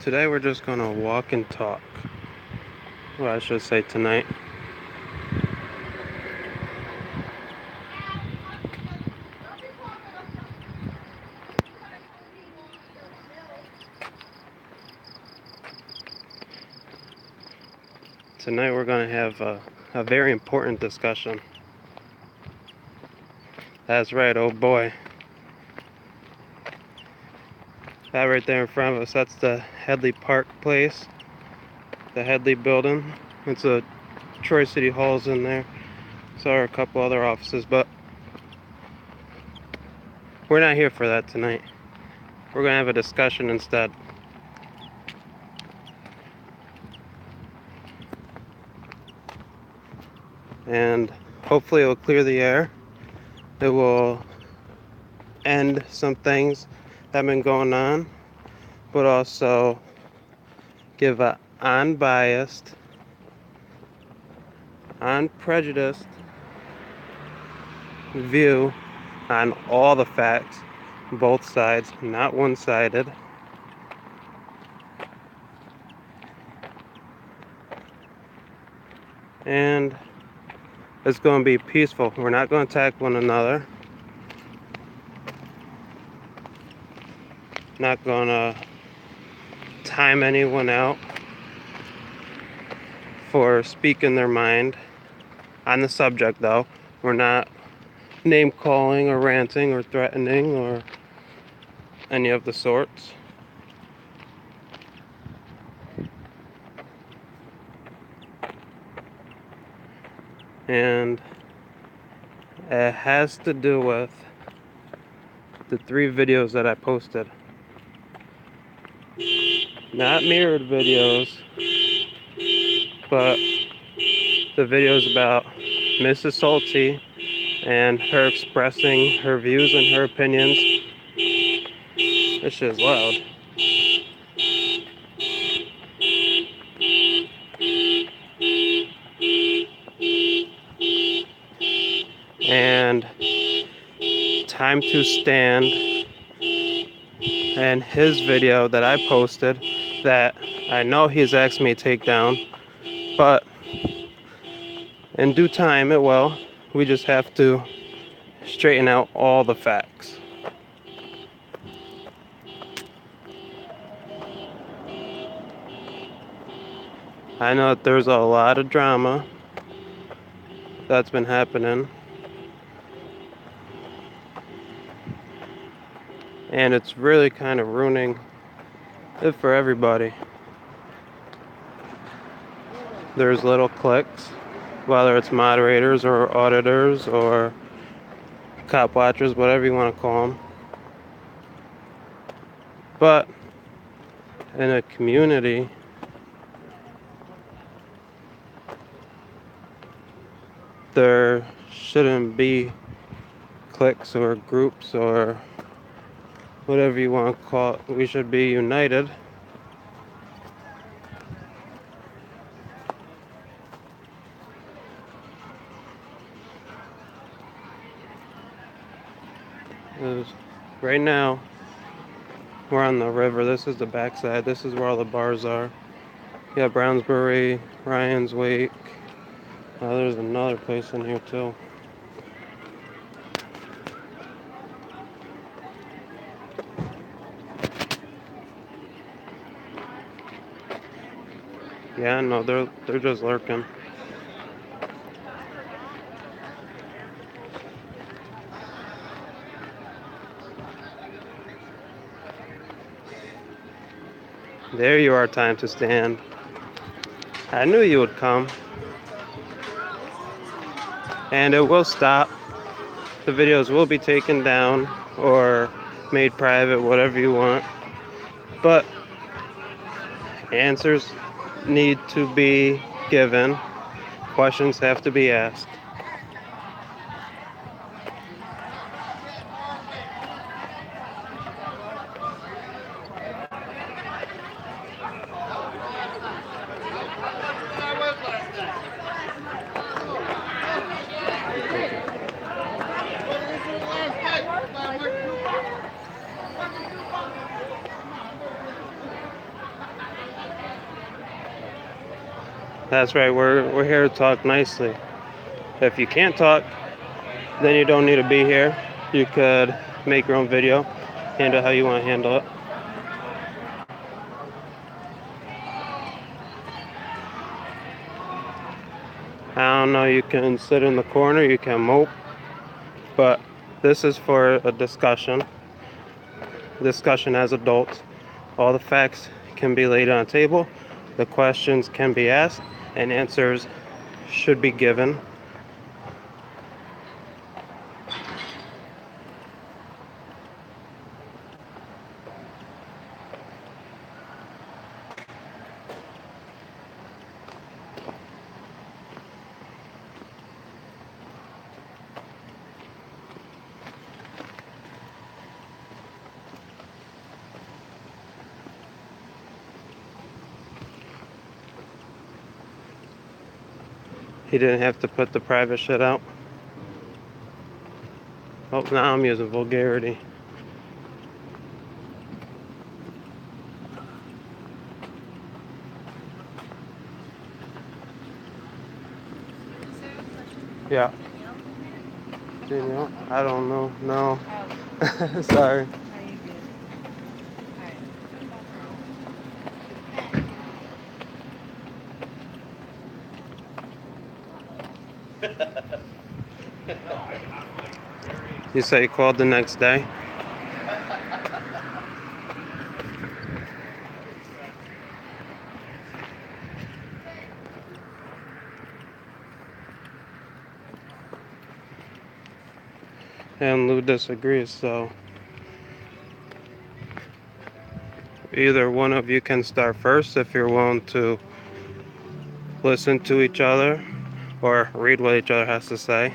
Today we're just gonna walk and talk. Well, I should say tonight. Tonight we're gonna have a very important discussion. That's right, oh boy. That right there in front of us, that's the Headley Park place. The Headley building. It's a Troy City Hall's in there. So are a couple other offices, but we're not here for that tonight. We're gonna have a discussion instead. And hopefully it will clear the air. It will end some things that have been going on, but also give an unbiased, unprejudiced view on all the facts, both sides, not one-sided. And it's going to be peaceful. We're not going to attack one another. Not going to time anyone out for speaking their mind on the subject, though. We're not name calling or ranting or threatening or any of the sorts. And it has to do with the 3 videos that I posted. Not mirrored videos, but the videos about Mrs. Salty and her expressing her views and her opinions. This shit is loud. And Time to Stand and his video that I posted that I know he's asked me to take down, but in due time it will. We just have to straighten out all the facts. I know that there's a lot of drama that's been happening, and it's really kind of ruining it for everybody. There's little cliques, whether it's moderators or auditors or cop watchers, whatever you want to call them. But in a community, there shouldn't be cliques or groups or whatever you want to call it. We should be united. Right now, we're on the river. This is the backside. This is where all the bars are. Yeah, Brownsbury, Ryan's Wake. There's another place in here too. Yeah, no, they're just lurking. There you are, Time to Stand. I knew you would come. And it will stop. The videos will be taken down or made private, whatever you want. But answers need to be given. Questions have to be asked. That's right, we're here to talk nicely. If you can't talk, then you don't need to be here. You could make your own video, handle how you want to handle it. I don't know, you can sit in the corner, you can mope, but this is for a discussion as adults. All the facts can be laid on the table, the questions can be asked, and answers should be given. He didn't have to put the private shit out. Oh, now I'm using vulgarity. Yeah. Danielle? I don't know. No. Oh. Sorry. You say you called the next day? And Lou disagrees, so either one of you can start first if you're willing to listen to each other or read what each other has to say.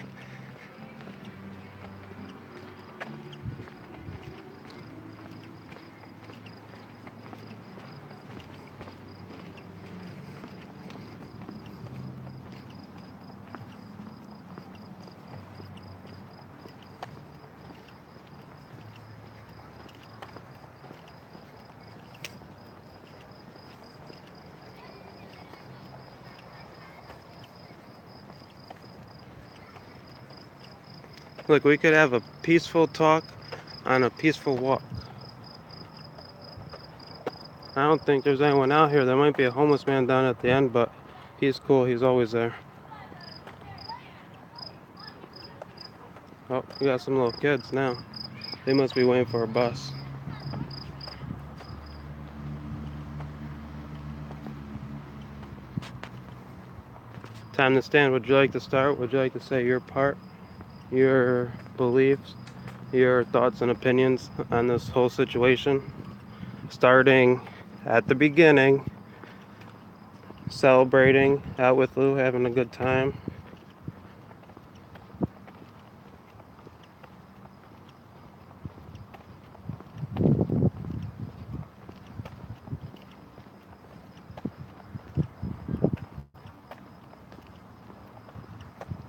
Look, we could have a peaceful talk on a peaceful walk. I don't think there's anyone out here. There might be a homeless man down at the end, but he's cool. He's always there. Oh, we got some little kids now. They must be waiting for a bus. Time to stand. Would you like to start? Would you like to say your part, your beliefs, your thoughts and opinions on this whole situation? Starting at the beginning, celebrating out with Lou, having a good time.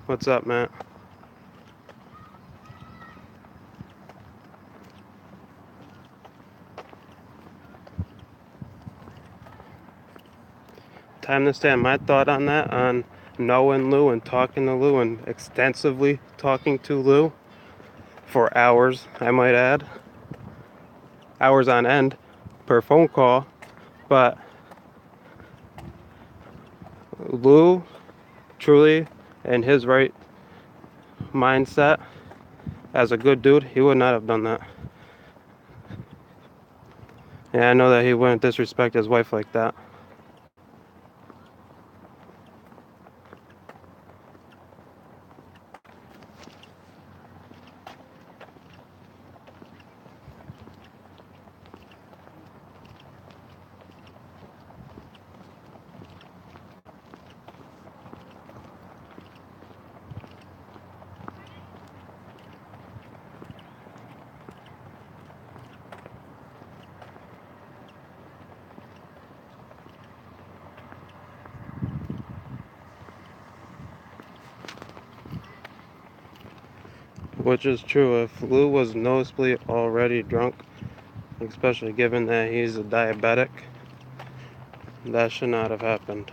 What's up, Matt? Time to stand. My thought on that, on knowing Lou and talking to Lou and extensively talking to Lou for hours, I might add. Hours on end per phone call. But Lou, truly, in his right mindset, as a good dude, he would not have done that. And I know that he wouldn't disrespect his wife like that. Which is true. If Lou was noticeably already drunk, especially given that he's a diabetic, that should not have happened.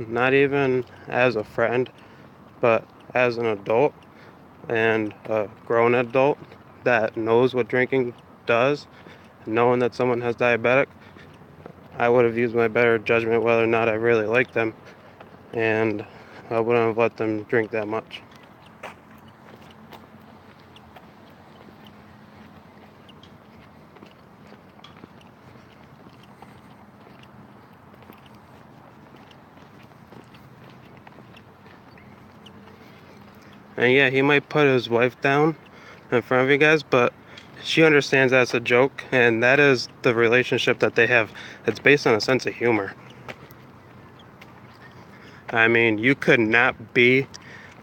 not even as a friend, but as an adult and a grown adult that knows what drinking does, knowing that someone has diabetic, I would have used my better judgment whether or not I really liked them, and I wouldn't have let them drink that much. And yeah, he might put his wife down in front of you guys, but she understands that's a joke, and that is the relationship that they have. It's based on a sense of humor. I mean, you could not be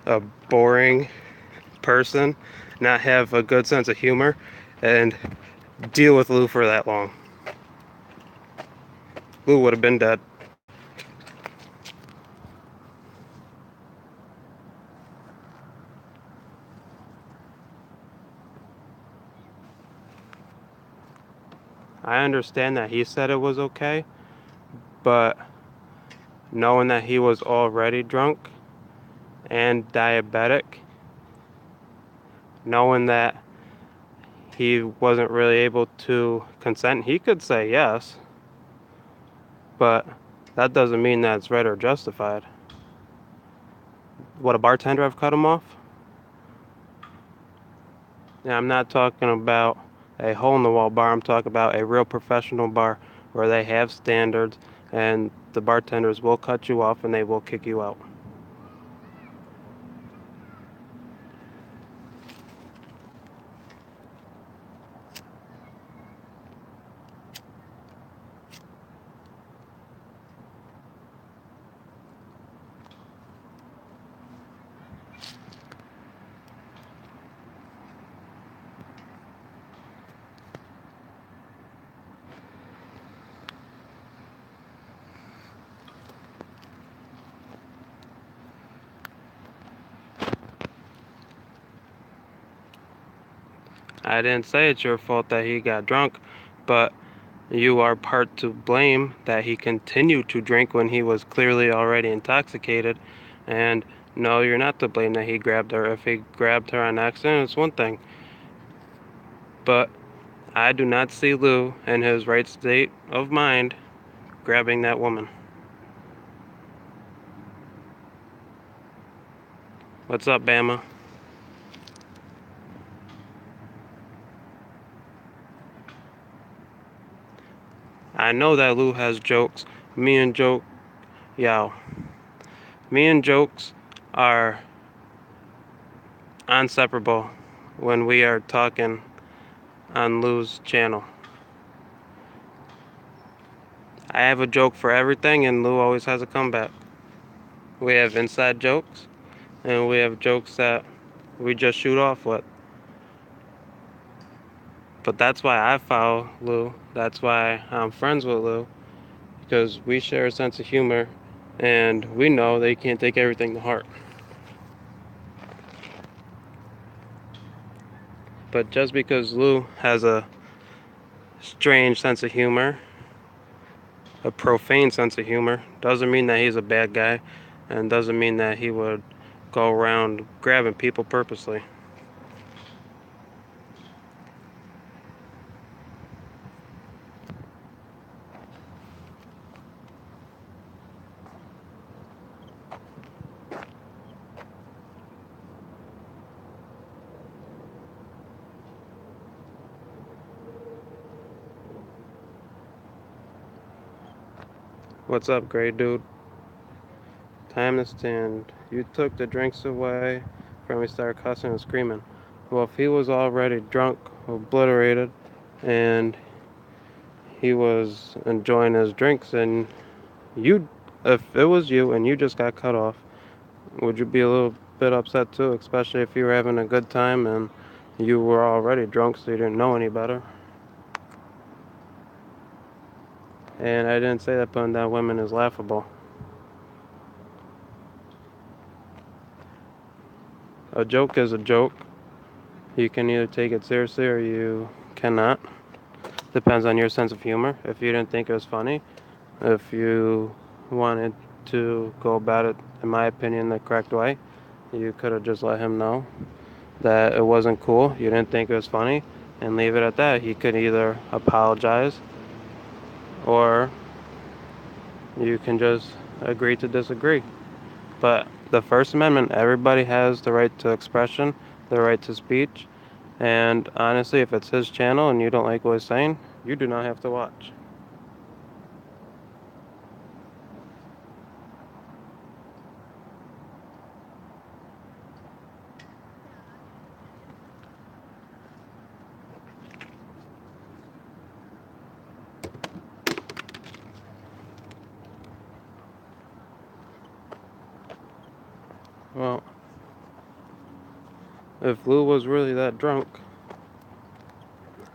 a boring person, not have a good sense of humor, and deal with Lou for that long. Lou would have been dead. I understand that he said it was okay, but knowing that he was already drunk and diabetic, knowing that he wasn't really able to consent, he could say yes, but that doesn't mean that it's right or justified. What, a bartender have cut him off? Yeah, I'm not talking about a hole in the wall bar. I'm talking about a real professional bar where they have standards and the bartenders will cut you off and they will kick you out. I didn't say it's your fault that he got drunk, but you are part to blame that he continued to drink when he was clearly already intoxicated. And no, you're not to blame that he grabbed her. If he grabbed her on accident, it's one thing. But I do not see Lou in his right state of mind grabbing that woman. What's up, Bama? I know that Lou has jokes. Me and Joke, yo, me and Jokes are inseparable when we are talking on Lou's channel. I have a joke for everything, and Lou always has a comeback. We have inside jokes, and we have jokes that we just shoot off with. But that's why I follow Lou. That's why I'm friends with Lou, because we share a sense of humor, and we know that you can't take everything to heart. But just because Lou has a strange sense of humor, a profane sense of humor, doesn't mean that he's a bad guy, and doesn't mean that he would go around grabbing people purposely. What's up, gray dude? Time to stand. You took the drinks away from me, started cussing and screaming. Well, if he was already drunk, obliterated, and he was enjoying his drinks, and you, if it was you and you just got cut off, would you be a little bit upset too, especially if you were having a good time and you were already drunk so you didn't know any better? And I didn't say that putting down women is laughable. A joke is a joke. You can either take it seriously or you cannot. Depends on your sense of humor. If you didn't think it was funny, if you wanted to go about it, in my opinion, the correct way. You could have just let him know that it wasn't cool, you didn't think it was funny, and leave it at that. He could either apologize or you can just agree to disagree. But the First Amendment, everybody has the right to expression, the right to speech, and honestly, if it's his channel and you don't like what he's saying, you do not have to watch. Well, if Lou was really that drunk,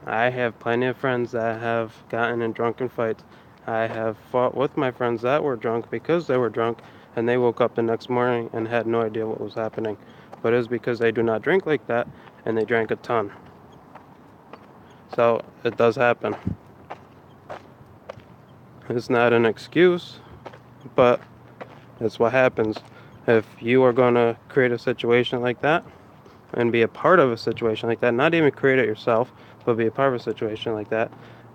I have plenty of friends that have gotten in drunken fights. I have fought with my friends that were drunk because they were drunk and they woke up the next morning and had no idea what was happening. But it was because they do not drink like that and they drank a ton. So it does happen. It's not an excuse, but it's what happens. If you are going to create a situation like that and be a part of a situation like that, not even create it yourself, but be a part of a situation like that,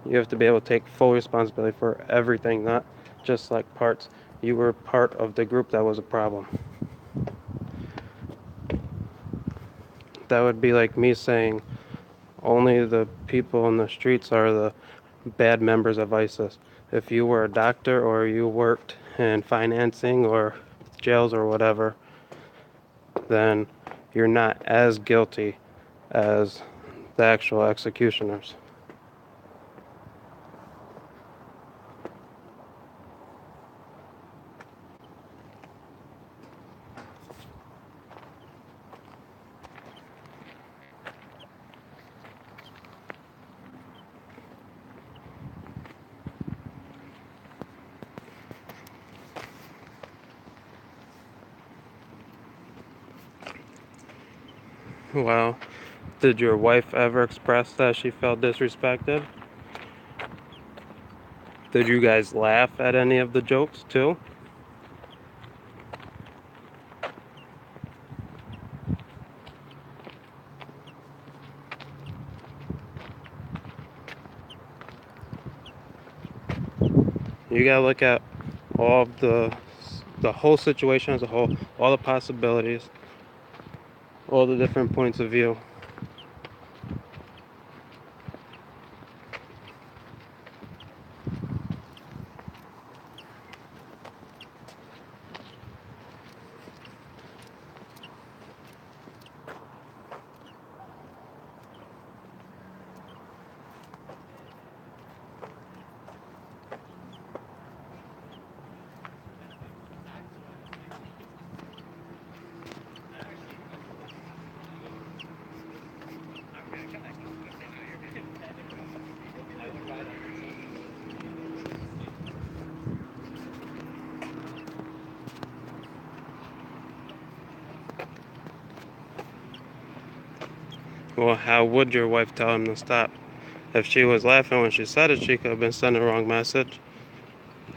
you have to be able to take full responsibility for everything, not just like parts. You were part of the group that was a problem. That would be like me saying only the people in the streets are the bad members of ISIS. If you were a doctor or you worked in financing or jails or whatever, then you're not as guilty as the actual executioners. Well, did your wife ever express that she felt disrespected? Did you guys laugh at any of the jokes too? You gotta look at all of the whole situation as a whole, all the possibilities, all the different points of view. Well, how would your wife tell him to stop? If she was laughing when she said it, she could have been sending the wrong message.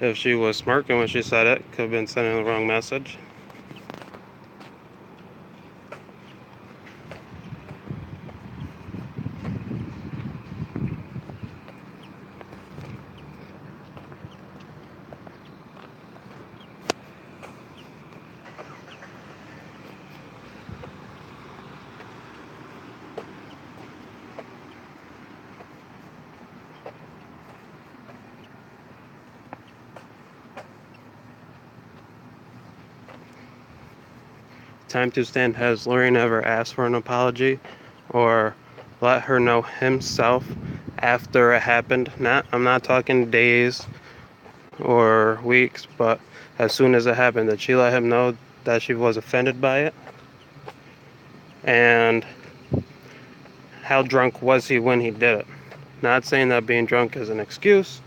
If she was smirking when she said it, could have been sending the wrong message. Time to Stand, has Lorian ever asked for an apology or let her know himself after it happened? I'm not talking days or weeks, but as soon as it happened, did she let him know that she was offended by it? And how drunk was he when he did it? Not saying that being drunk is an excuse,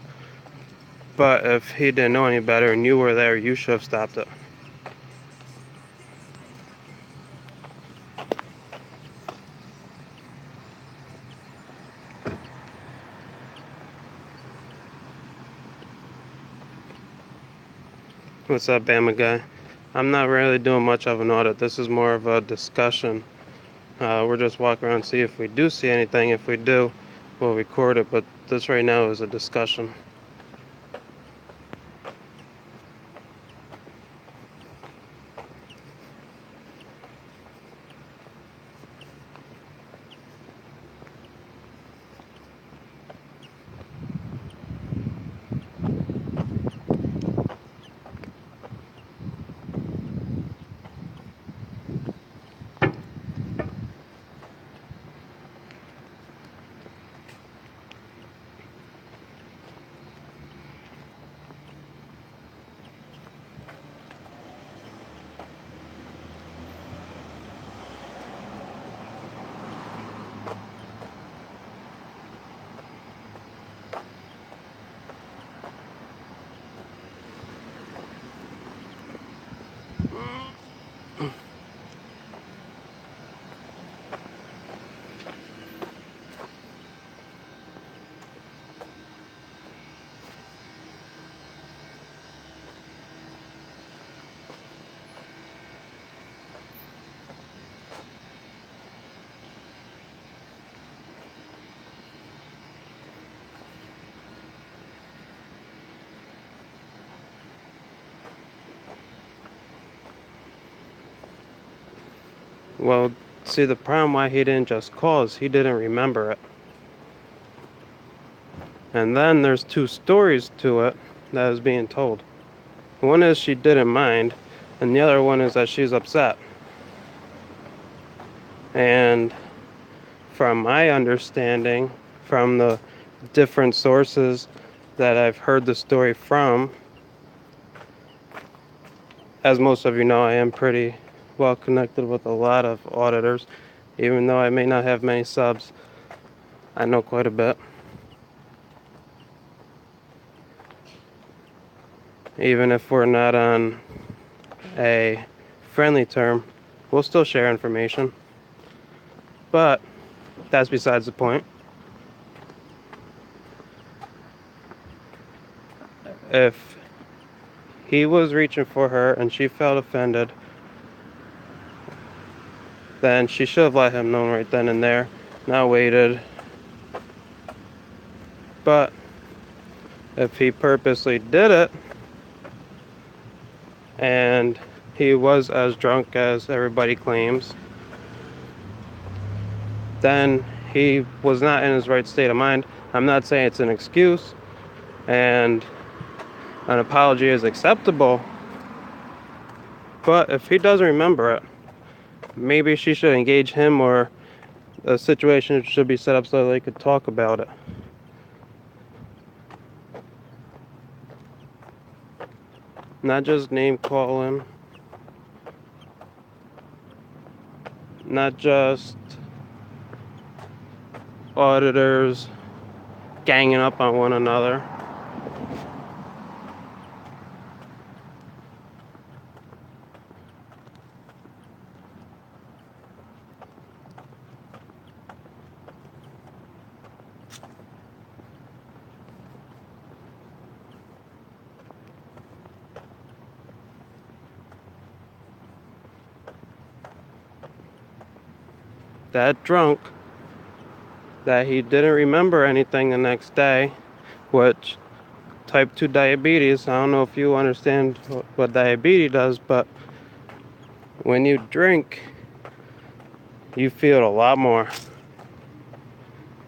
but if he didn't know any better and you were there, you should have stopped it. What's up, Bama guy? I'm not really doing much of an audit. This is more of a discussion. We're just walking around and see if we do see anything. If we do, we'll record it. But this right now is a discussion. Well, see, the problem why he didn't just call is he didn't remember it. And then there's two stories to it that is being told. One is she didn't mind, and the other one is that she's upset. And from my understanding, from the different sources that I've heard the story from, as most of you know, I am pretty well connected with a lot of auditors. Even though I may not have many subs, I know quite a bit. Even if we're not on a friendly term, we'll still share information. But that's besides the point. If he was reaching for her and she felt offended, then she should have let him know right then and there, not waited. But if he purposely did it, and he was as drunk as everybody claims, then he was not in his right state of mind. I'm not saying it's an excuse, and an apology is acceptable, but if he doesn't remember it, maybe she should engage him, or a situation should be set up so they could talk about it. Not just name calling, not just auditors ganging up on one another. That drunk, that he didn't remember anything the next day, which type 2 diabetes, I don't know if you understand what diabetes does, but when you drink, you feel it a lot more,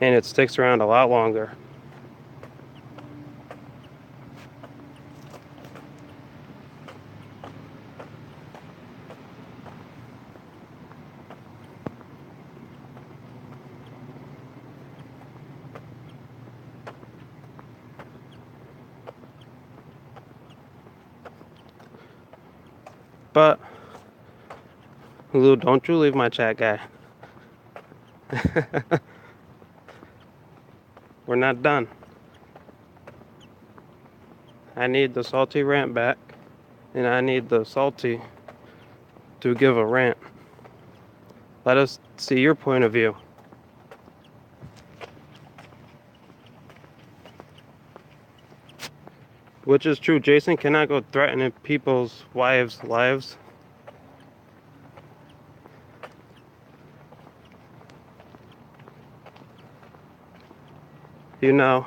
and it sticks around a lot longer. But Lou, don't you leave my chat, guy. We're not done. I need the salty rant back, and I need the salty to give a rant. Let us see your point of view. Which is true. Jason cannot go threatening people's wives' lives. You know,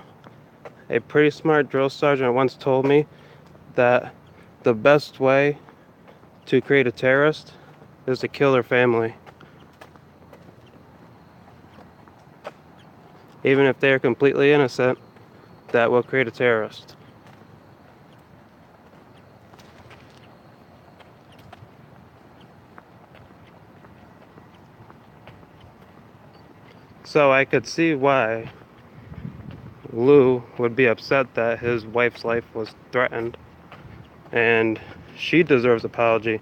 a pretty smart drill sergeant once told me that the best way to create a terrorist is to kill their family. Even if they are completely innocent, that will create a terrorist. So I could see why Lou would be upset that his wife's life was threatened, and she deserves apology.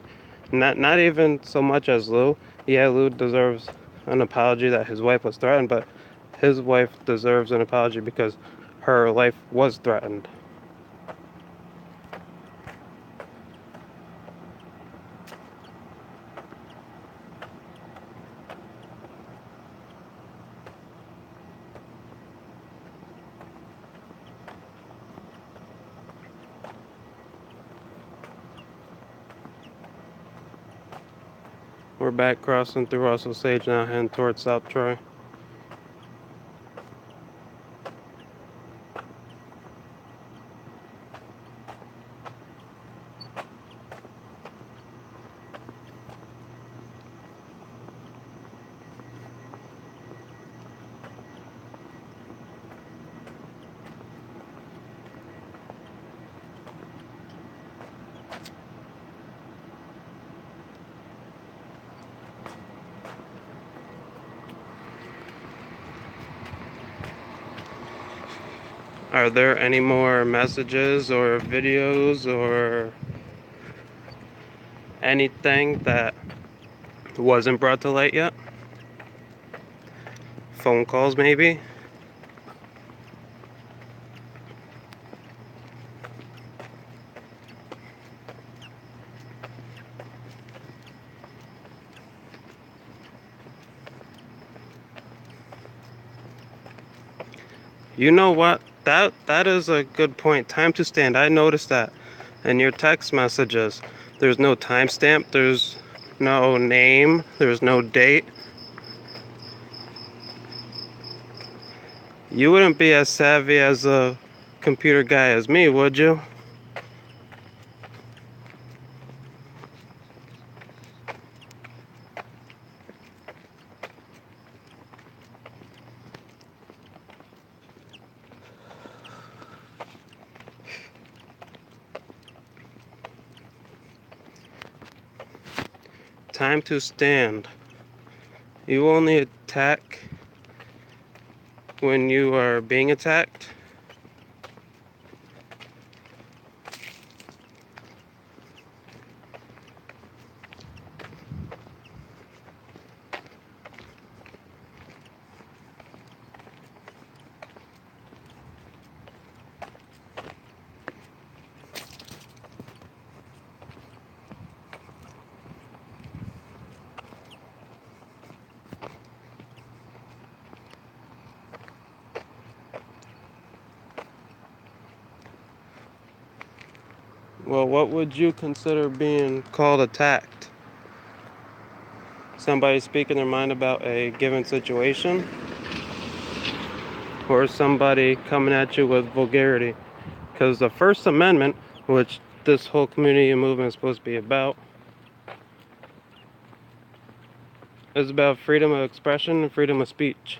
Not even so much as Lou. Yeah, Lou deserves an apology that his wife was threatened, but his wife deserves an apology because her life was threatened. We're back crossing through Russell Sage now, heading towards South Troy. Are there any more messages or videos or anything that wasn't brought to light yet? Phone calls, maybe? You know what? That is a good point. Time to stand. I noticed that in your text messages. There's no timestamp, there's no name, there's no date. You wouldn't be as savvy as a computer guy as me, would you? Time to stand. You only attack when you are being attacked. Well, what would you consider being called attacked? Somebody speaking their mind about a given situation? Or somebody coming at you with vulgarity? Because the First Amendment, which this whole community and movement is supposed to be about, is about freedom of expression and freedom of speech.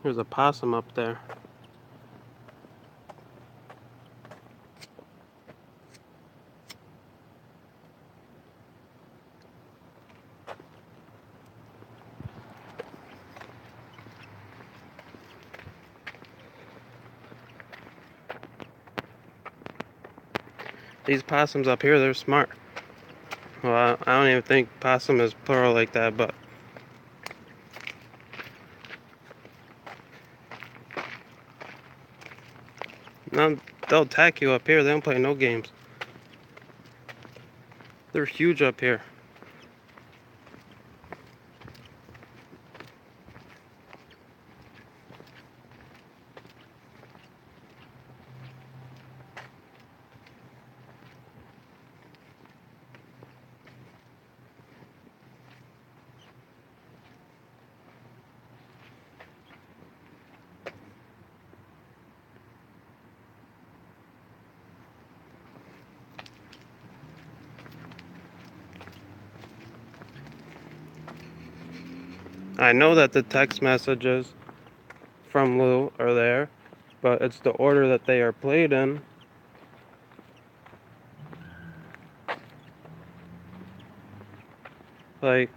There's a possum up there. These possums up here, they're smart. Well, I don't even think possum is plural like that, but no, they'll attack you up here. They don't play no games. They're huge up here. I know that the text messages from Lou are there, but it's the order that they are played in. Like,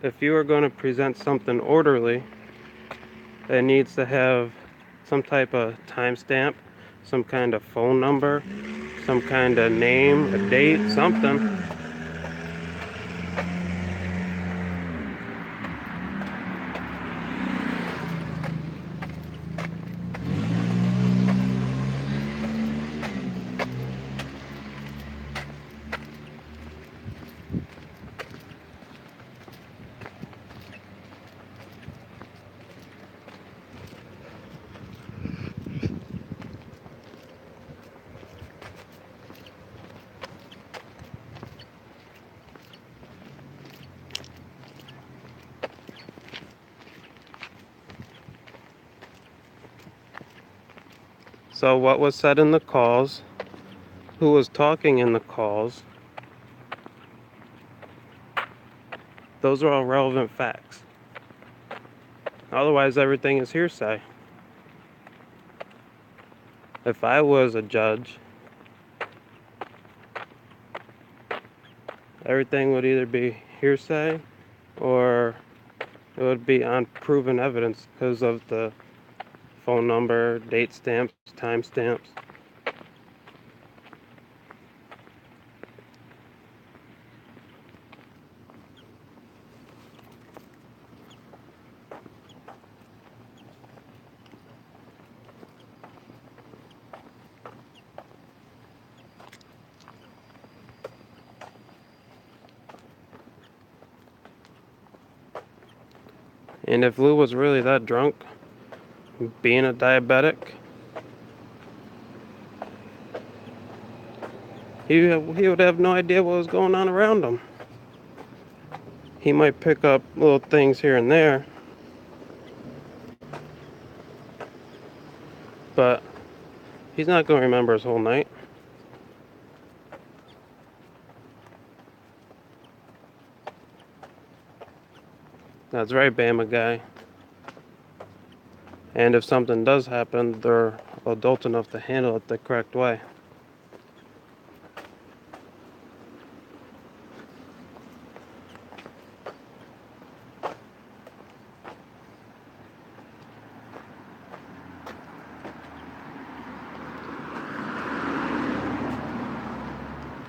if you are going to present something orderly, it needs to have some type of timestamp, some kind of phone number, some kind of name, a date, something. So what was said in the calls, who was talking in the calls, those are all relevant facts. Otherwise, everything is hearsay. If I was a judge, everything would either be hearsay or it would be unproven evidence because of the phone number, date stamps, time stamps. And if Lou was really that drunk, being a diabetic, he would have no idea what was going on around him. He might pick up little things here and there, but he's not going to remember his whole night. That's right, Bama guy. And if something does happen, they're adult enough to handle it the correct way.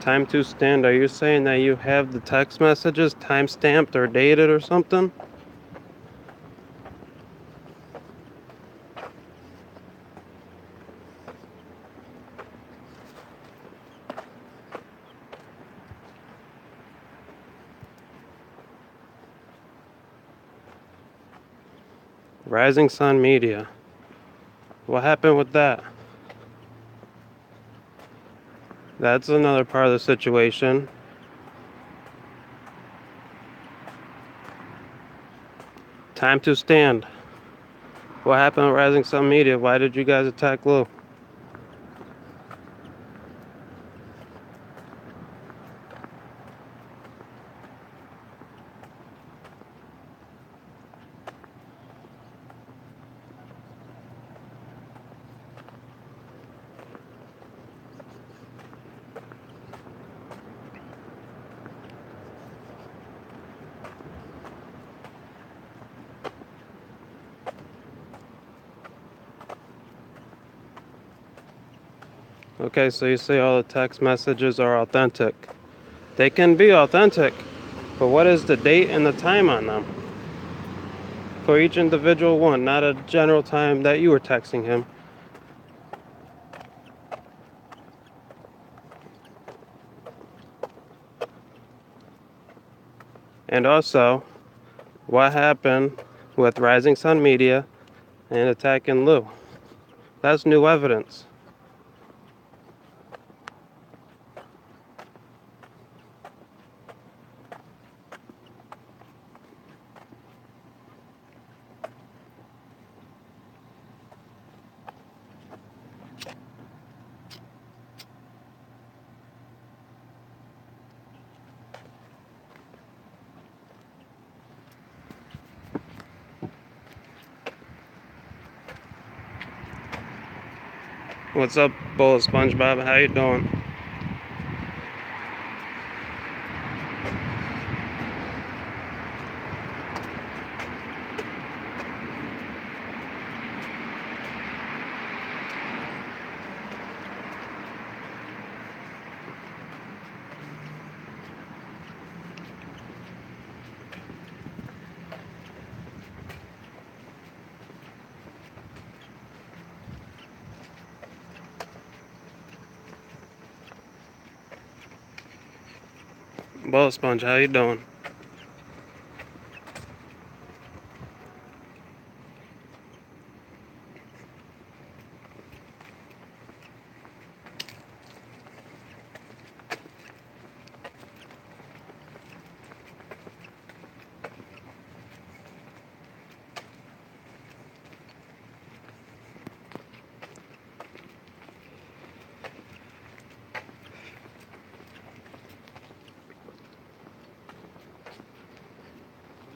Time to stand. Are you saying that you have the text messages time stamped or dated or something? Rising Sun Media. What happened with that? That's another part of the situation. Time to stand. What happened with Rising Sun Media? Why did you guys attack Lou? Okay, so you say all the text messages are authentic. They can be authentic, but what is the date and the time on them? For each individual one, not a general time that you were texting him. And also, what happened with Rising Sun Media and attacking Lou? That's new evidence. What's up, bowl of SpongeBob? How you doing? Bowl of Sponge, how you doing?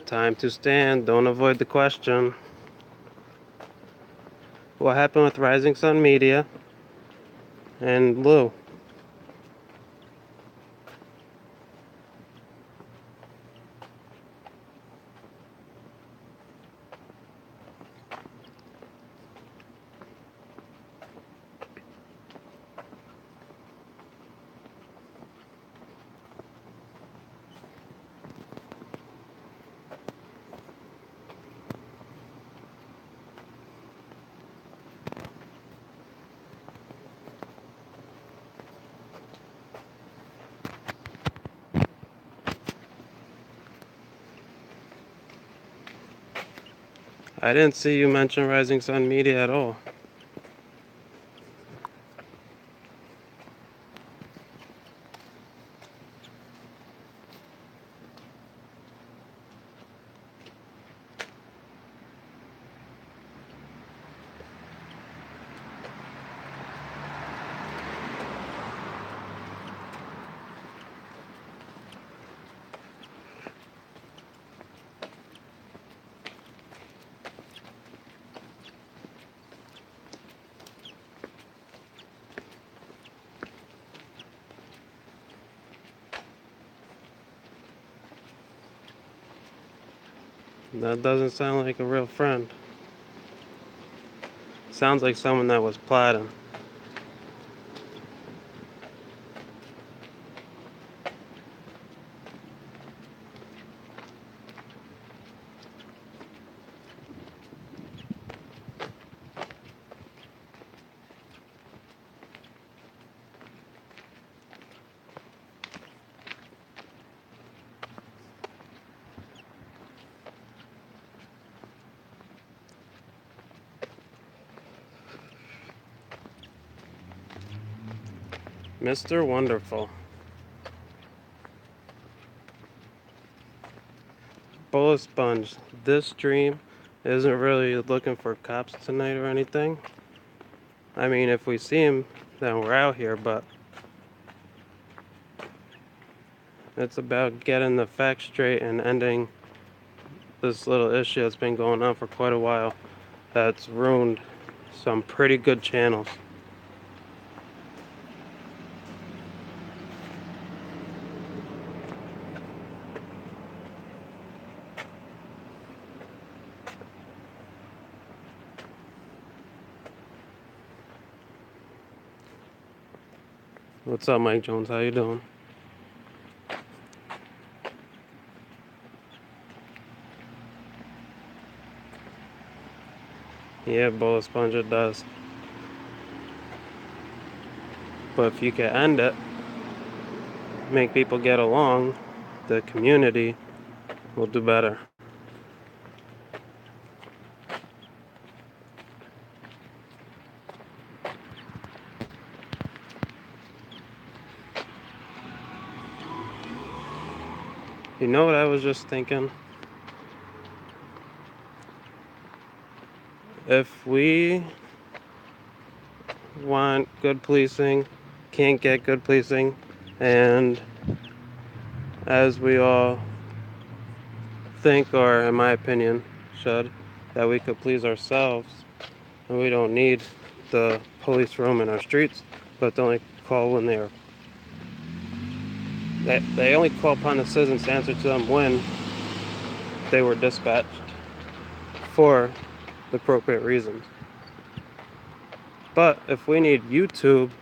Time to stand. Don't avoid the question. What happened with Rising Sun Media and Lou? I didn't see you mention Rising Sun Media at all. That doesn't sound like a real friend. Sounds like someone that was plotting. Mr. Wonderful. Bowl of Sponge, this stream isn't really looking for cops tonight or anything. I mean, if we see him, then we're out here, but it's about getting the facts straight and ending this little issue that's been going on for quite a while that's ruined some pretty good channels. What's up, Mike Jones? How you doing? Yeah, bullet sponge, it does. But if you can end it, make people get along, the community will do better. You know what I was just thinking? If we want good policing, can't get good policing, and as we all think, or in my opinion, should, that we could please ourselves, and we don't need the police roam in our streets, but they only call when they only call upon the citizens to answer to them when they were dispatched for the appropriate reasons. But if we need YouTube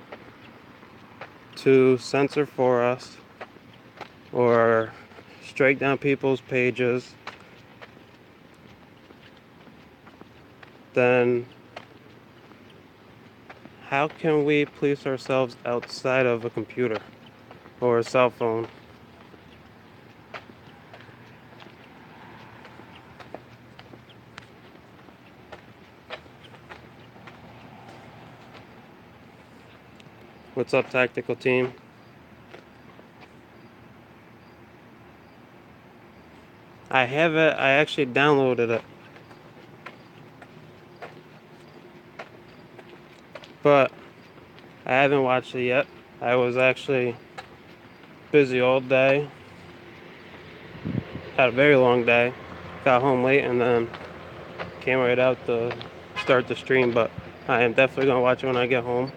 to censor for us or strike down people's pages, then how can we police ourselves outside of a computer or a cell phone? What's up, tactical team? I have it. I actually downloaded it, but I haven't watched it yet. I was actually busy all day. Had a very long day. Got home late and then came right out to start the stream, but I am definitely going to watch it when I get home.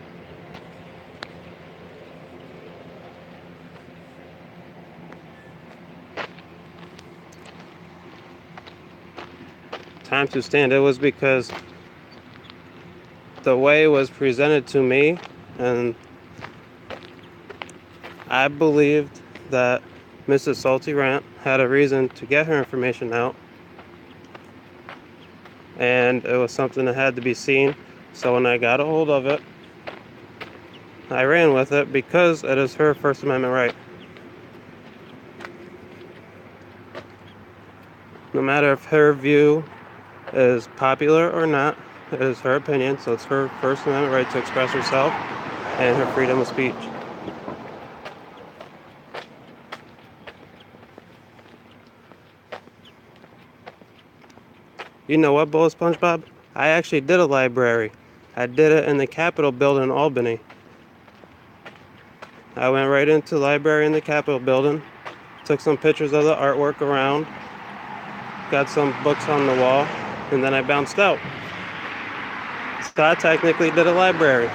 Time to stand. It was because the way it was presented to me, and I believed that Mrs. Salty Rant had a reason to get her information out, and it was something that had to be seen. So when I got a hold of it, I ran with it because it is her First Amendment right. No matter if her view is popular or not, it is her opinion, so it's her First Amendment right to express herself and her freedom of speech. You know what, Bullet SpongeBob? I actually did a library. I did it in the Capitol building in Albany. I went right into the library in the Capitol building, took some pictures of the artwork around, got some books on the wall, and then I bounced out. So I technically did a library.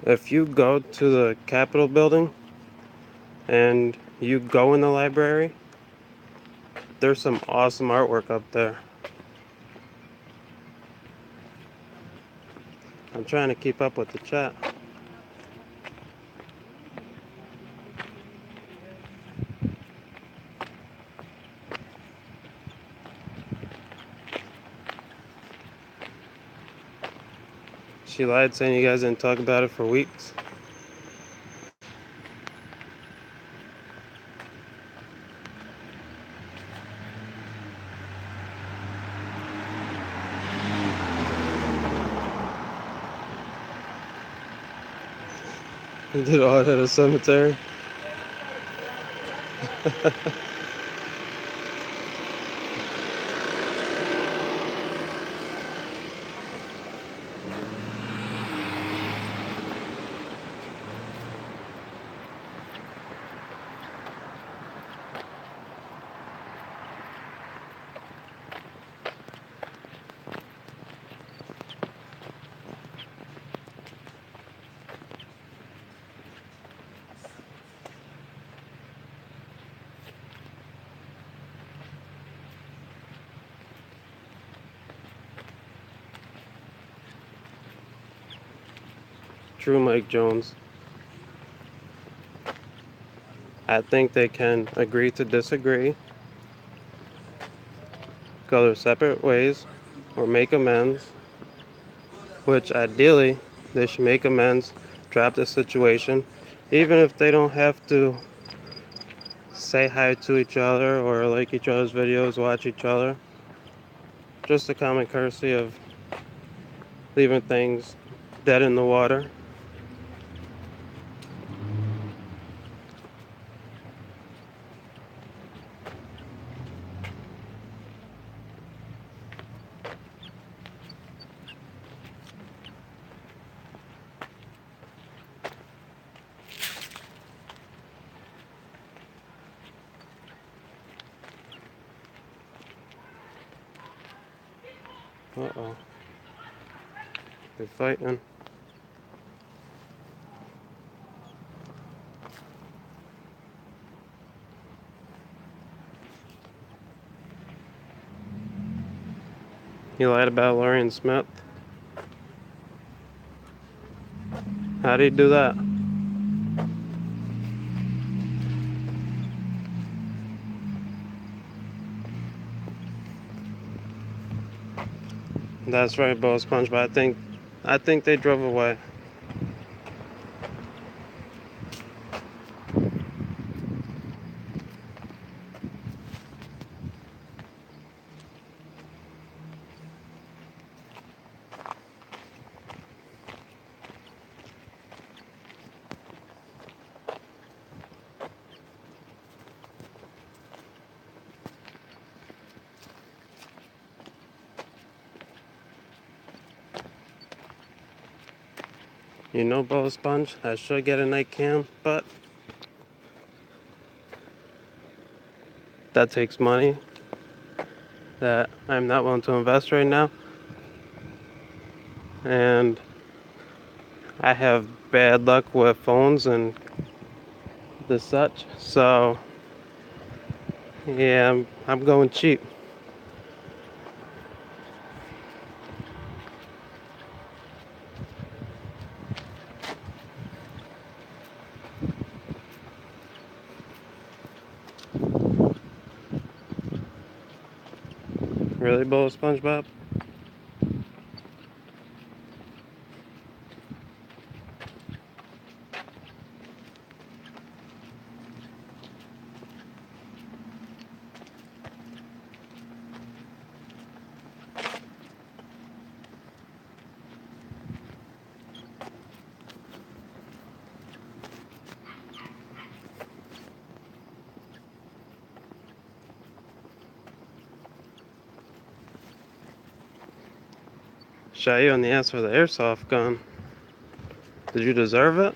If you go to the Capitol building and you go in the library, there's some awesome artwork up there. I'm trying to keep up with the chat. She lied saying you guys didn't talk about it for weeks. You did all that at a cemetery? true Mike Jones. I think they can agree to disagree, go their separate ways, or make amends, which ideally they should make amends, drop the situation, even if they don't have to say hi to each other or like each other's videos, watch each other. Just a common courtesy of leaving things dead in the water. Uh-oh. They're fighting. You lied about Lorian Smith? How do you do that? That's right, Bo SpongeBob. I think they drove away. You know, Bo Sponge, I should get a night cam, but that takes money that I'm not willing to invest right now. And I have bad luck with phones and the such. So, yeah, I'm going cheap. Really, Bo SpongeBob? Shot you on the ass with an airsoft gun. Did you deserve it?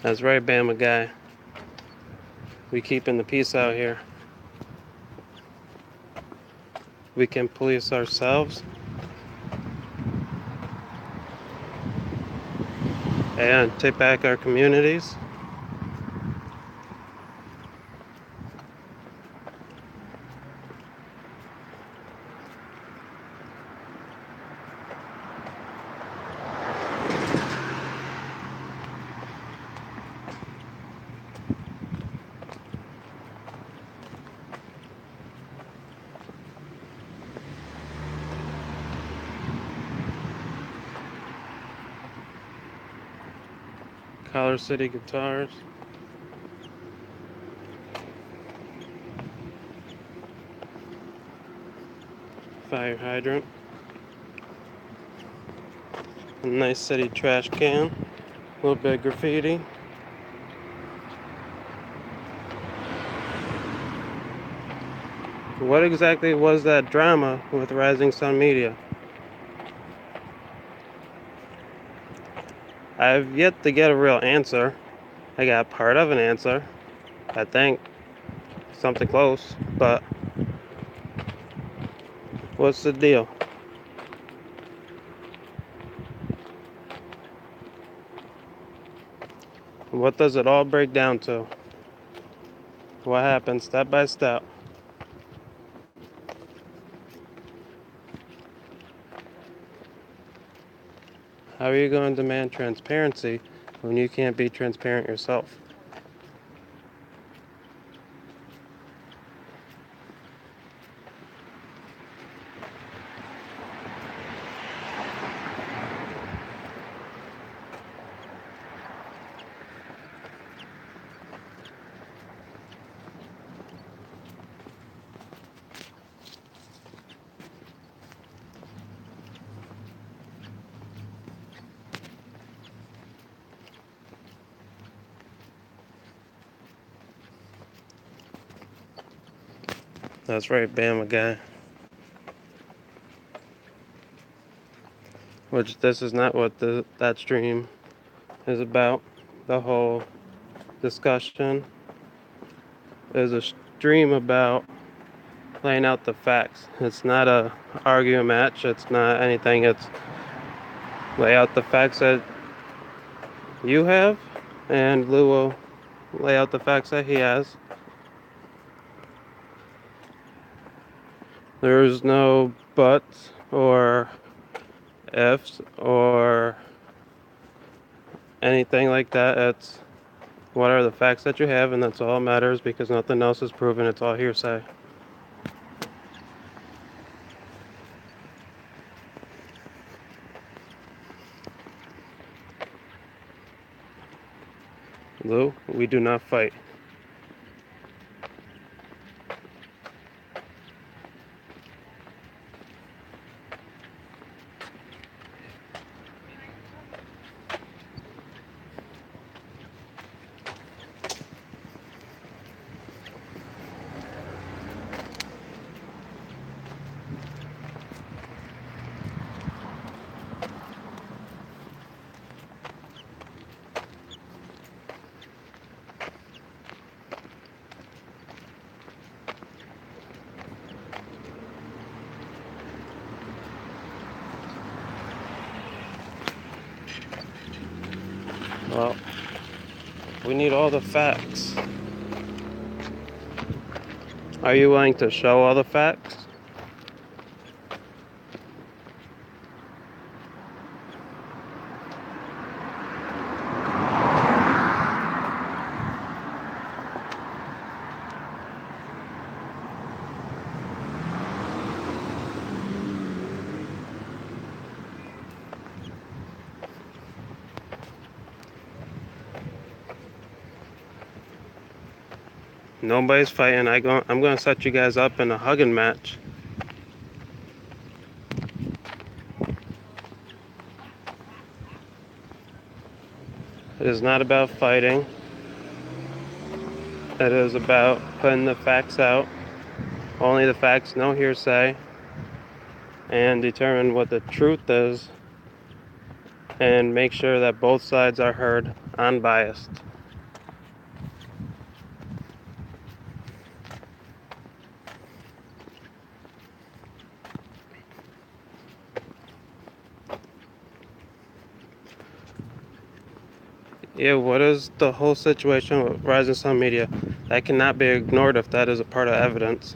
That's right, Bama guy. We keeping the peace out here. We can police ourselves and take back our communities. Collar City Guitars. Fire hydrant. A nice city trash can. A little bit of graffiti. What exactly was that drama with Rising Sun Media? I've yet to get a real answer. I got part of an answer, I think. Something close, but what's the deal? What does it all break down to? What happens step by step? How are you going to demand transparency when you can't be transparent yourself? That's right, Bama guy. Which this is not what that stream is about. The whole discussion is a stream about laying out the facts. It's not a argument match. It's not anything. It's lay out the facts that you have, and Lou will lay out the facts that he has. There's no buts or ifs or anything like that. It's what are the facts that you have, and that's all that matters because nothing else is proven. It's all hearsay. Lou, we do not fight. Well, we need all the facts. Are you willing to show all the facts? Nobody's fighting. I'm going to set you guys up in a hugging match. It is not about fighting. It is about putting the facts out. Only the facts, no hearsay. And determine what the truth is. And make sure that both sides are heard unbiased. Yeah, what is the whole situation with Rising Sun Media? That cannot be ignored if that is a part of evidence.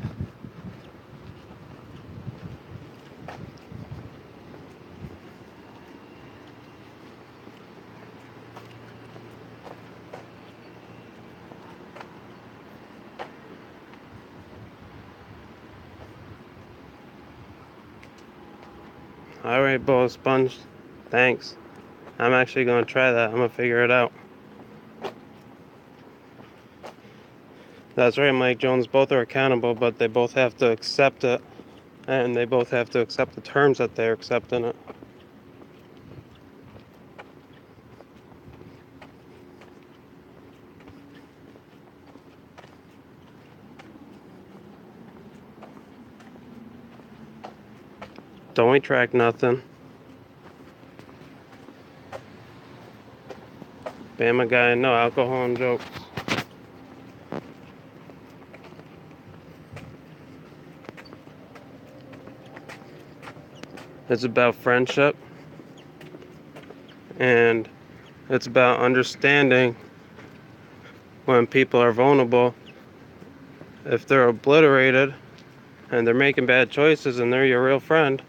Alright, Bo Sponge. Thanks. I'm actually going to try that. I'm going to figure it out. That's right, Mike Jones. Both are accountable, but they both have to accept it. And they both have to accept the terms that they're accepting it. Don't retract nothing. Bama guy, no alcohol and jokes. It's about friendship. And it's about understanding when people are vulnerable, if they're obliterated and they're making bad choices and they're your real friend,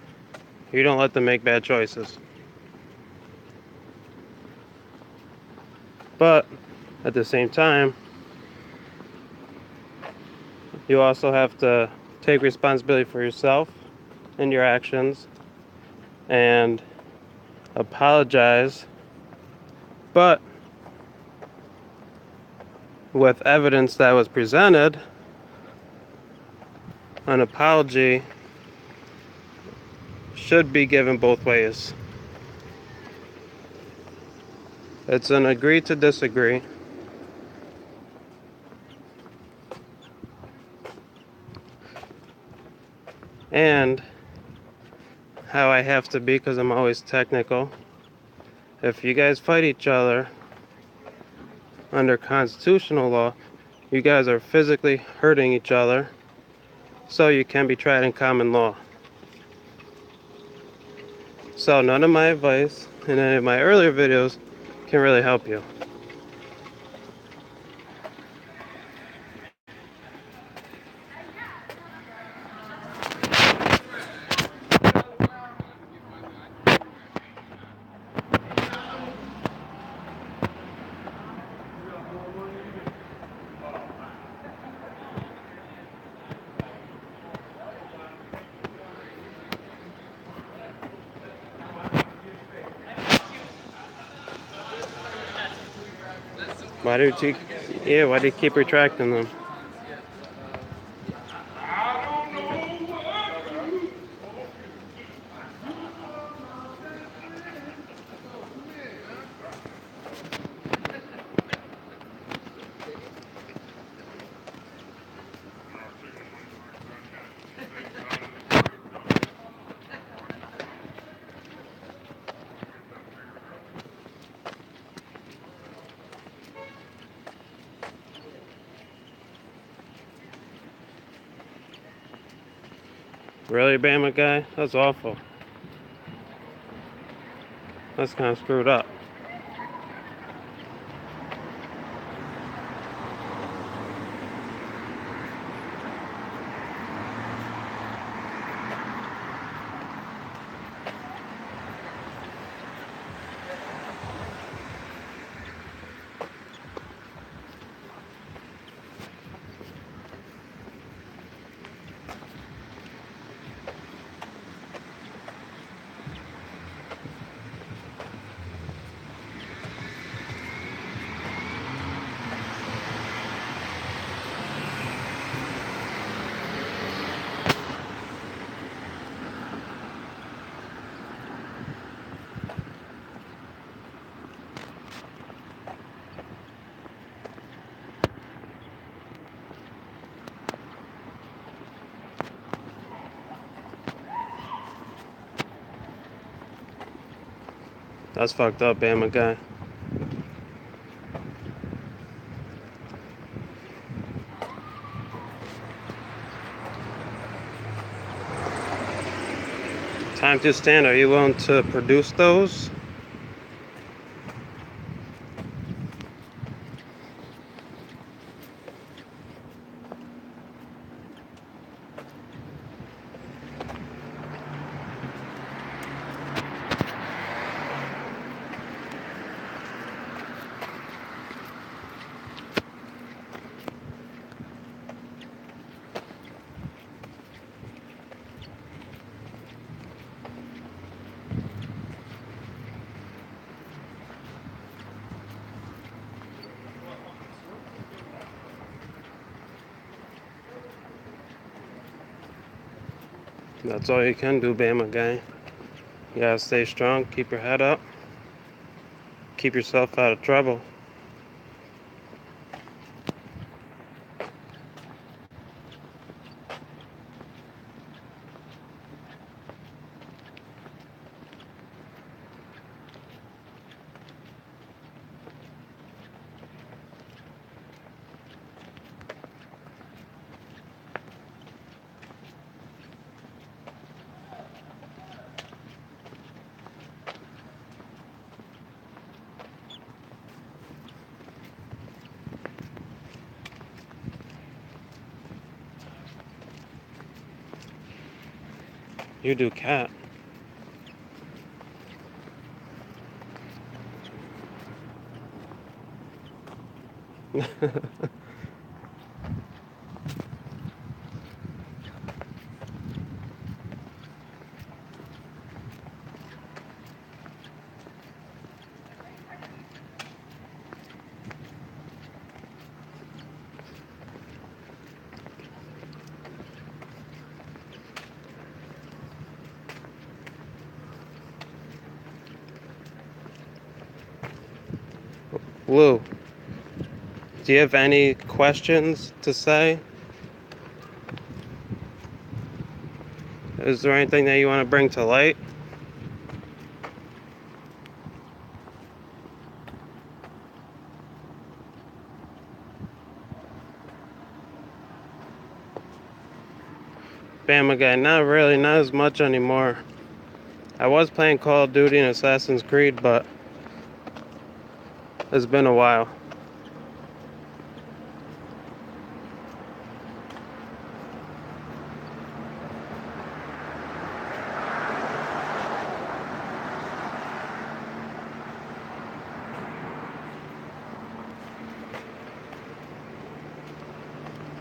you don't let them make bad choices. But at the same time, you also have to take responsibility for yourself and your actions and apologize, but with evidence that was presented, an apology should be given both ways. It's an agree to disagree. And how I have to be, because I'm always technical, if you guys fight each other under constitutional law, you guys are physically hurting each other, so you can be tried in common law. So none of my advice in any of my earlier videos can really help you. Why do you keep retracting them? Really, Bama guy? That's awful. That's kind of screwed up. That's fucked up, Bama guy. Time to stand. Are you willing to produce those? That's all you can do, Bama guy. You gotta stay strong, keep your head up, keep yourself out of trouble. You do cat. Lou, do you have any questions to say? Is there anything that you want to bring to light? Bama guy, not really, not as much anymore. I was playing Call of Duty and Assassin's Creed, but it's been a while.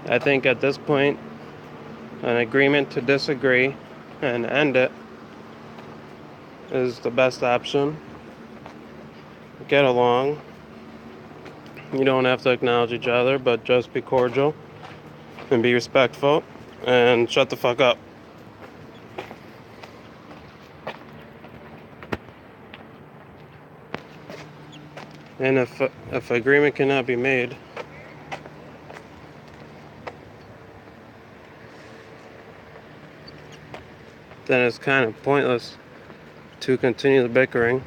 I think at this point, an agreement to disagree and end it is the best option. Get along. You don't have to acknowledge each other, but just be cordial and be respectful and shut the fuck up. And if agreement cannot be made, then it's kind of pointless to continue the bickering.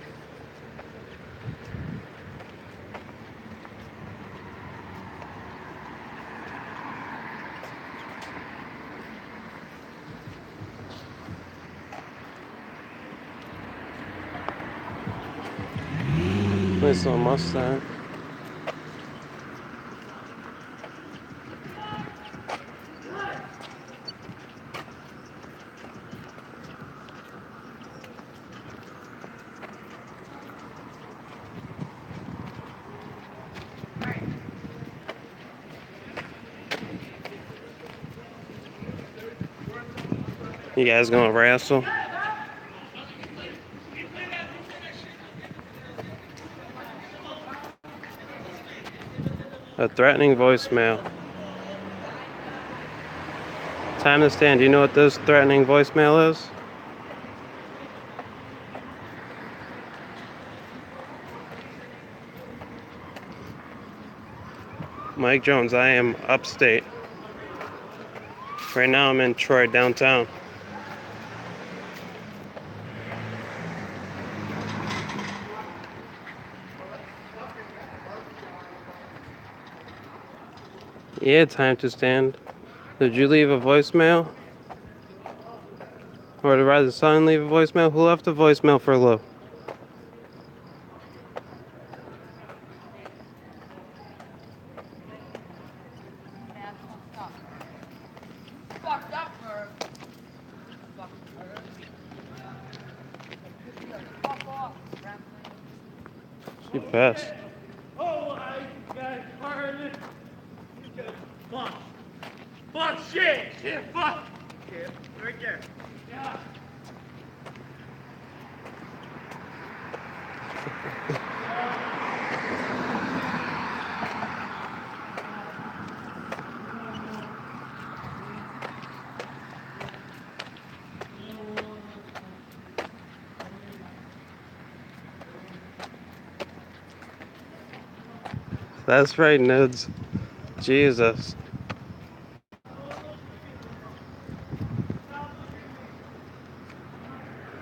Nice little Mustang. You guys gonna wrestle? A threatening voicemail. Time to stand. Do you know what this threatening voicemail is? Mike Jones, I am upstate. Right now I'm in Troy, downtown. Yeah, time to stand. Did you leave a voicemail? Or did Rise of Sun leave a voicemail? Who left a voicemail for Lou? She passed. Oh, I got fired. Fuck. Fuck shit. Shit, fuck. Yeah, right there. Yeah. That's right, Nids. Jesus.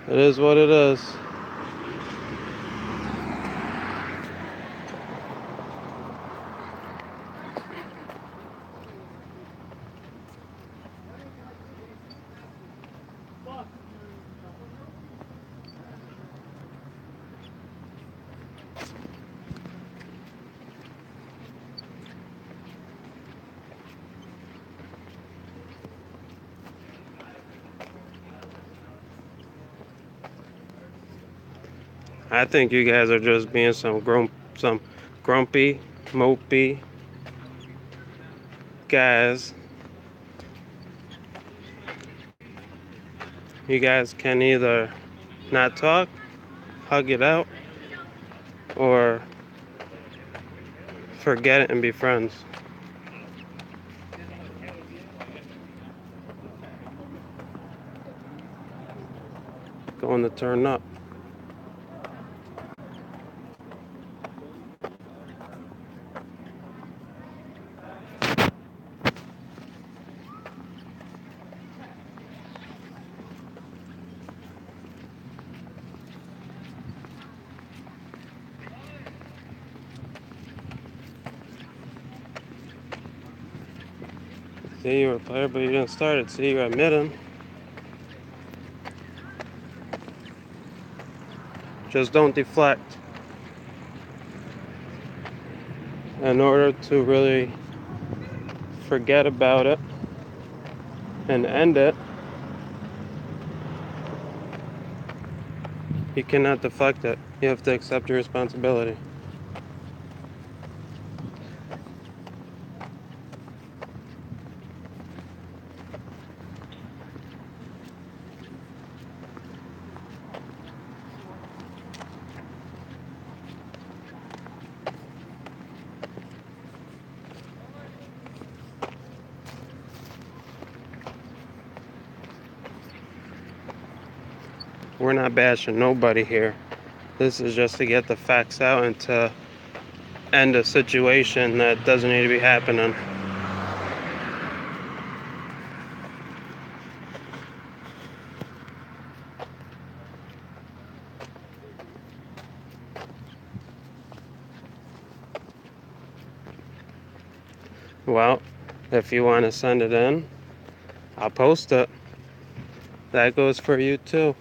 It is what it is. I think you guys are just being some grumpy, mopey guys. You guys can either not talk, hug it out, or forget it and be friends. Going to turn up. See, you're a player, but you didn't start it. See, you're admitting. Just don't deflect. In order to really forget about it and end it, you cannot deflect it. You have to accept your responsibility. We're not bashing nobody here. This is just to get the facts out and to end a situation that doesn't need to be happening. Well, if you want to send it in, I'll post it. That goes for you too.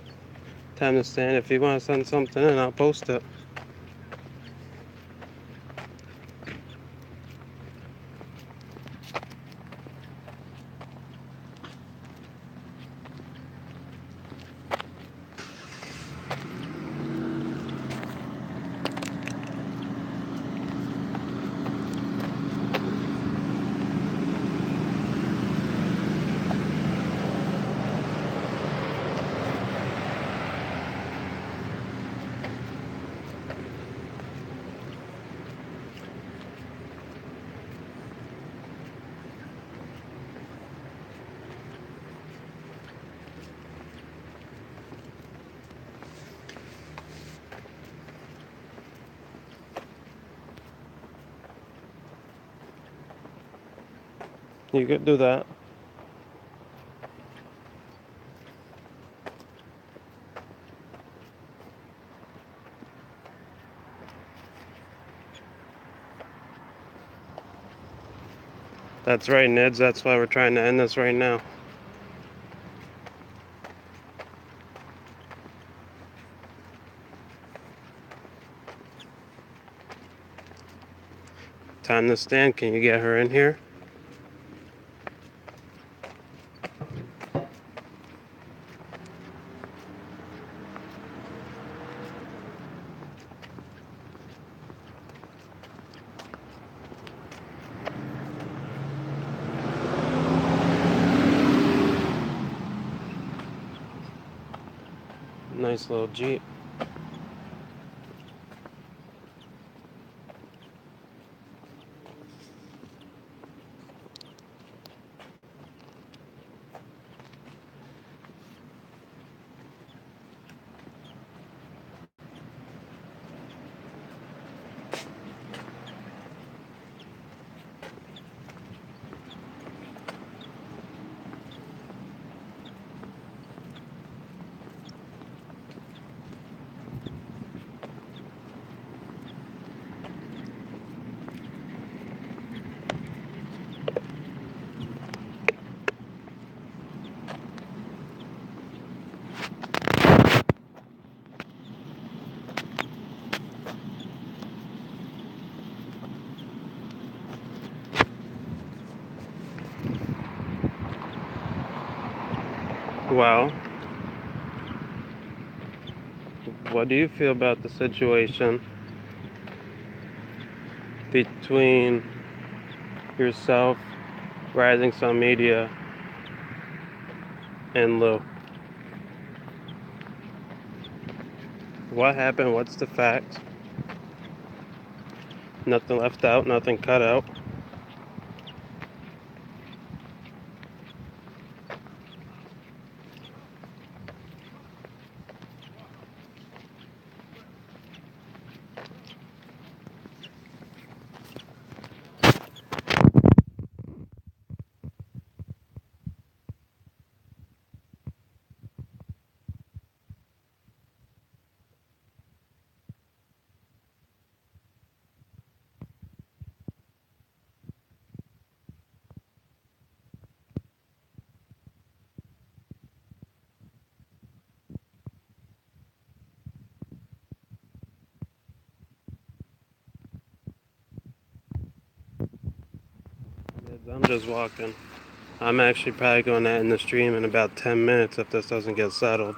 Time to stand. If you want to send something in, I'll post it. You could do that. That's right, Nids. That's why we're trying to end this right now. Time to stand. Can you get her in here? Nice little Jeep. Well, What do you feel about the situation between yourself, Rising Sun Media, and Lou? What happened? What's the fact? Nothing left out, nothing cut out. I'm just walking. I'm actually probably going to end the stream in about 10 minutes if this doesn't get settled.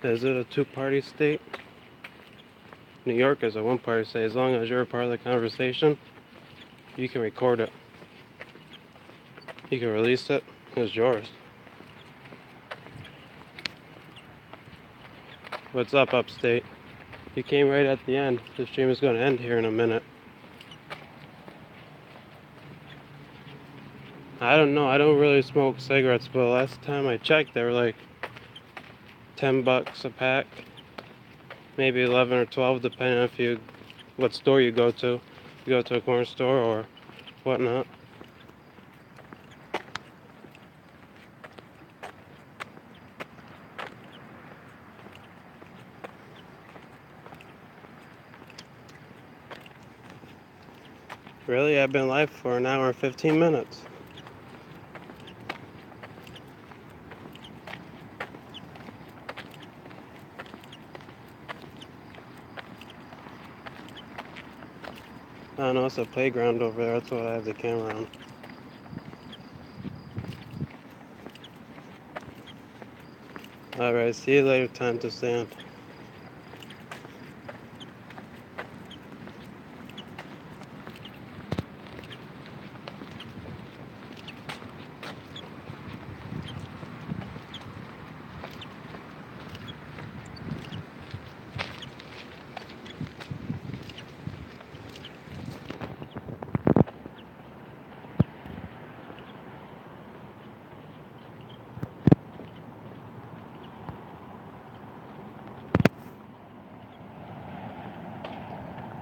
Is it a two-party state? New York is a one-party state. As long as you're a part of the conversation, you can record it. You can release it. It's yours. What's up, Upstate? You came right at the end. The stream is going to end here in a minute. I don't know. I don't really smoke cigarettes, but last time I checked, they were like $10 a pack. Maybe 11 or 12, depending on what store you go to. You go to a corner store or whatnot. Really? I've been live for an hour and 15 minutes. I don't know, it's a playground over there. That's what I have the camera on. Alright, see you later. Time to stand.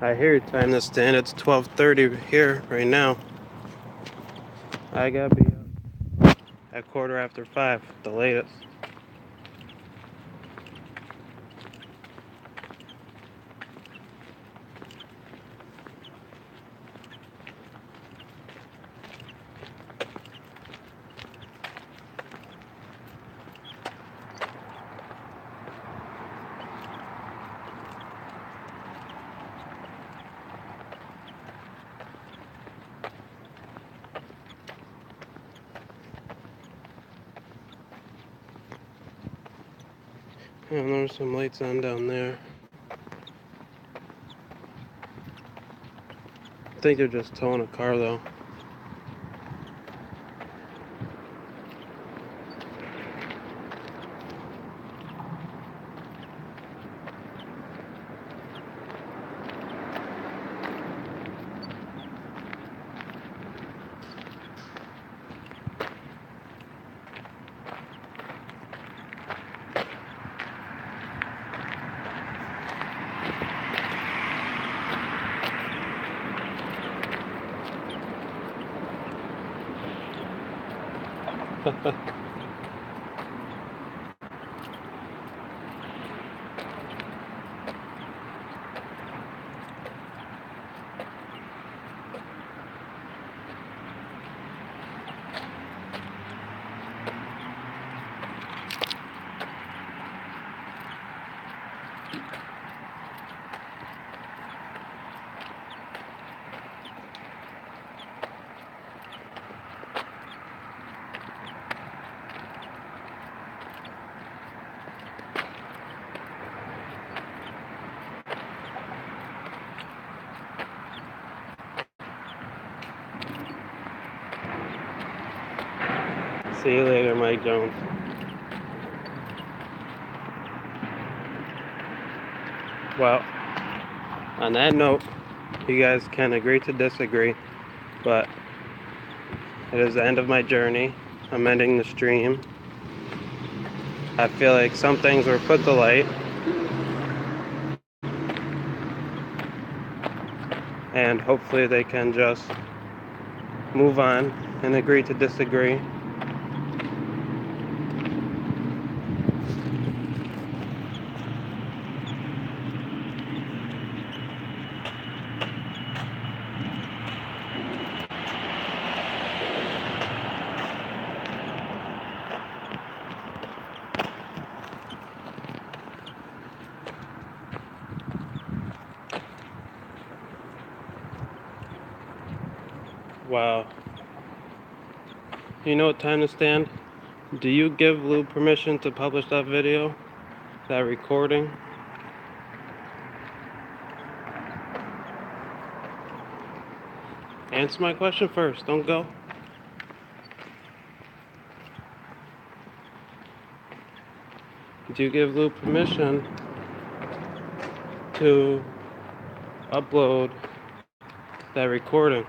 I hear your time to stand. It's 12:30 here right now. I gotta be up at 5:15, the latest. And there's some lights on down there. I think they're just towing a car though. See you later, Mike Jones. Well, on that note, you guys can agree to disagree, but it is the end of my journey. I'm ending the stream. I feel like some things were put to light, and hopefully they can just move on and agree to disagree. Wow. You know what time to stand? Do you give Lou permission to publish that video? That recording? Answer my question first, don't go. Do you give Lou permission to upload that recording?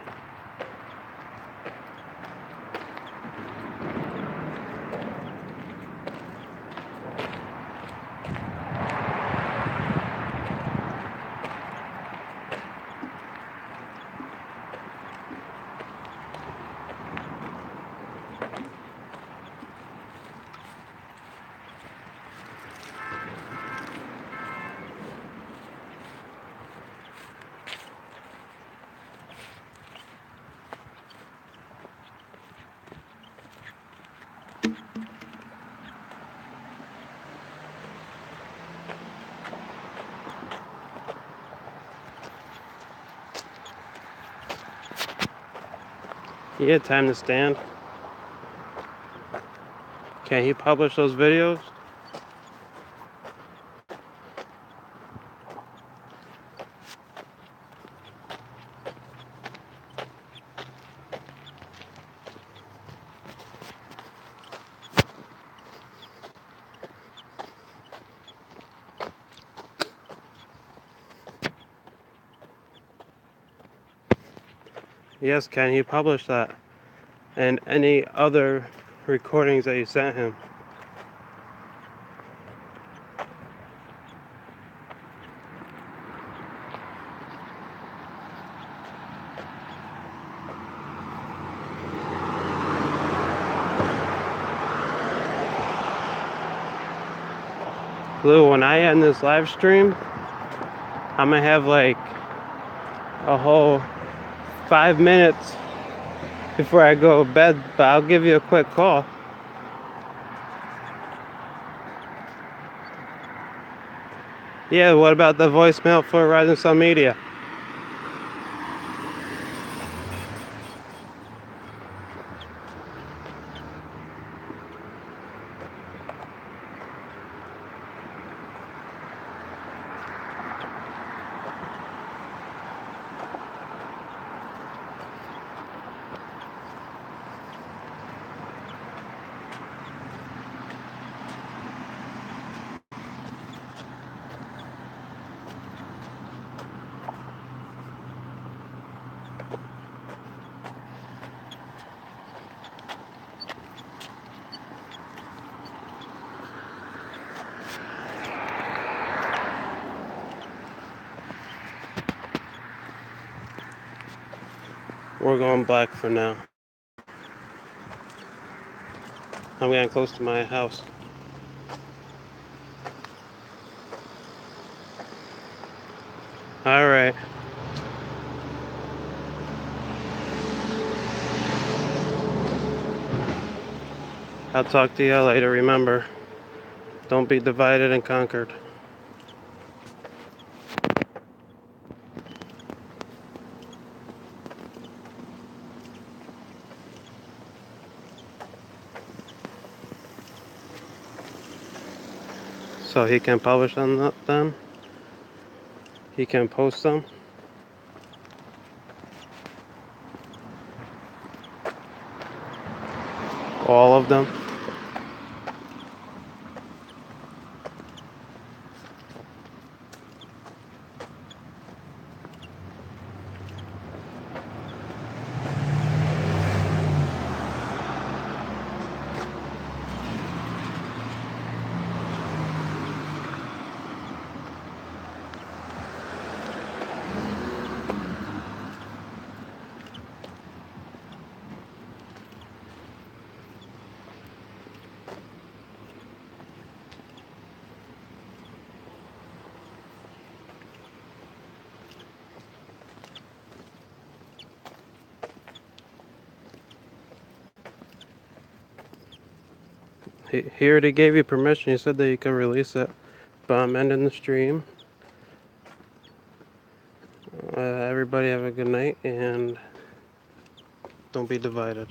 He had time to stand. Can he publish those videos? Yes, can he publish that? And any other recordings that you sent him? Lou, when I end this live stream, I'm gonna have like a whole 5 minutes before I go to bed, but I'll give you a quick call. Yeah, what about the voicemail for Rising Sun Media? We're going black for now. I'm getting close to my house. All right. I'll talk to you later. Remember, don't be divided and conquered. So he can publish on them. He can post them. All of them. He already gave you permission. He said that you can release it. But I'm ending the stream. Everybody have a good night and don't be divided.